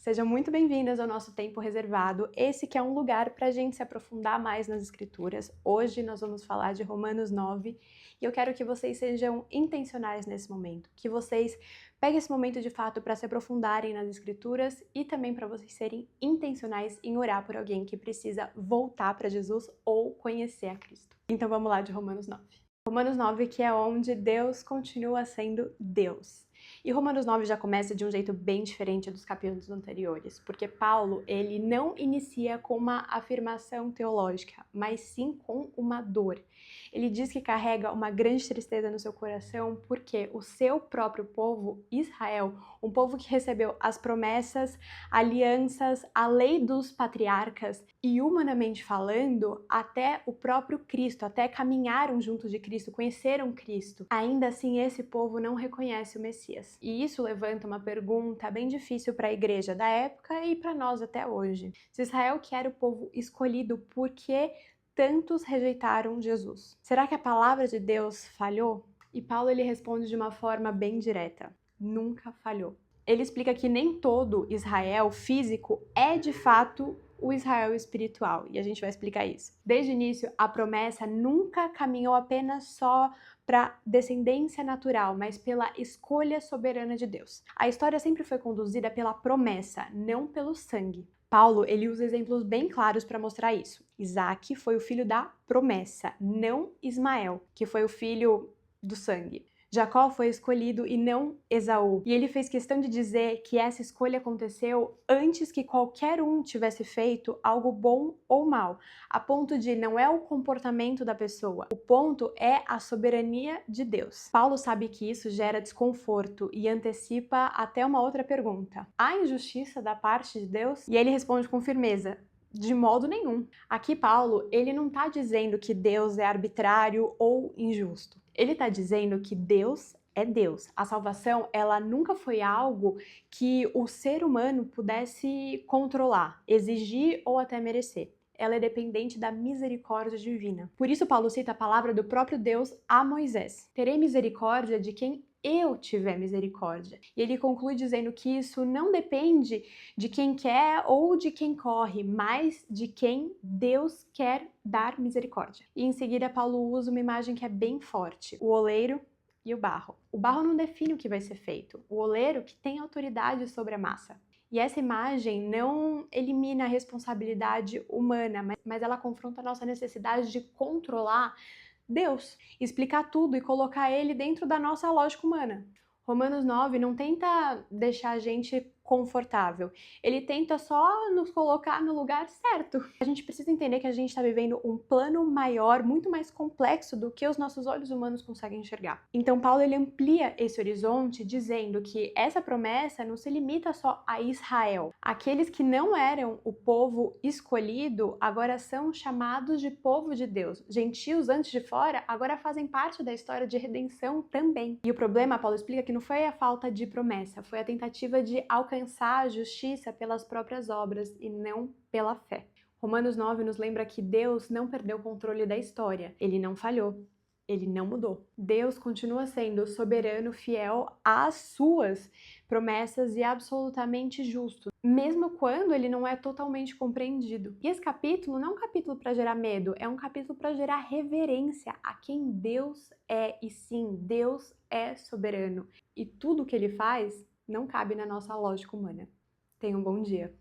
Sejam muito bem-vindas ao nosso tempo reservado. Esse que é um lugar para a gente se aprofundar mais nas Escrituras. Hoje nós vamos falar de Romanos 9 e eu quero que vocês sejam intencionais nesse momento, que vocês peguem esse momento de fato para se aprofundarem nas Escrituras e também para vocês serem intencionais em orar por alguém que precisa voltar para Jesus ou conhecer a Cristo. Então vamos lá de Romanos 9. Romanos 9, que é onde Deus continua sendo Deus. E Romanos 9 já começa de um jeito bem diferente dos capítulos anteriores, porque Paulo, ele não inicia com uma afirmação teológica, mas sim com uma dor. Ele diz que carrega uma grande tristeza no seu coração porque o seu próprio povo, Israel, um povo que recebeu as promessas, alianças, a lei dos patriarcas e, humanamente falando, até o próprio Cristo, até caminharam juntos de Cristo, conheceram Cristo. Ainda assim, esse povo não reconhece o Messias. E isso levanta uma pergunta bem difícil para a igreja da época e para nós até hoje. Se Israel, que era o povo escolhido, por que tantos rejeitaram Jesus? Será que a palavra de Deus falhou? E Paulo ele responde de uma forma bem direta: nunca falhou. Ele explica que nem todo Israel físico é de fato o Israel espiritual, e a gente vai explicar isso. Desde o início, a promessa nunca caminhou apenas só para descendência natural, mas pela escolha soberana de Deus. A história sempre foi conduzida pela promessa, não pelo sangue. Paulo, ele usa exemplos bem claros para mostrar isso. Isaac foi o filho da promessa, não Ismael, que foi o filho do sangue. Jacó foi escolhido e não Esaú. E ele fez questão de dizer que essa escolha aconteceu antes que qualquer um tivesse feito algo bom ou mal, a ponto de não é o comportamento da pessoa, o ponto é a soberania de Deus. Paulo sabe que isso gera desconforto e antecipa até uma outra pergunta: há injustiça da parte de Deus? E ele responde com firmeza: de modo nenhum. Aqui Paulo, ele não está dizendo que Deus é arbitrário ou injusto. Ele está dizendo que Deus é Deus. A salvação, ela nunca foi algo que o ser humano pudesse controlar, exigir ou até merecer. Ela é dependente da misericórdia divina. Por isso Paulo cita a palavra do próprio Deus a Moisés: terei misericórdia de quem eu tiver misericórdia. E ele conclui dizendo que isso não depende de quem quer ou de quem corre, mas de quem Deus quer dar misericórdia. E em seguida Paulo usa uma imagem que é bem forte: o oleiro e o barro. O barro não define o que vai ser feito, o oleiro que tem autoridade sobre a massa. E essa imagem não elimina a responsabilidade humana, mas ela confronta a nossa necessidade de controlar Deus, explicar tudo e colocar ele dentro da nossa lógica humana. Romanos 9 não tenta deixar a gente confortável, ele tenta só nos colocar no lugar certo. A gente precisa entender que a gente está vivendo um plano maior, muito mais complexo do que os nossos olhos humanos conseguem enxergar. Então Paulo ele amplia esse horizonte dizendo que essa promessa não se limita só a Israel. Aqueles que não eram o povo escolhido agora são chamados de povo de Deus. Gentios antes de fora agora fazem parte da história de redenção também. E o problema, Paulo explica, que não foi a falta de promessa, foi a tentativa de alcançar a justiça pelas próprias obras e não pela fé. Romanos 9 nos lembra que Deus não perdeu o controle da história, ele não falhou, ele não mudou. Deus continua sendo soberano, fiel às suas promessas e absolutamente justo, mesmo quando ele não é totalmente compreendido. E esse capítulo não é um capítulo para gerar medo, é um capítulo para gerar reverência a quem Deus é. E sim, Deus é soberano e tudo o que ele faz não cabe na nossa lógica humana. Tenha um bom dia.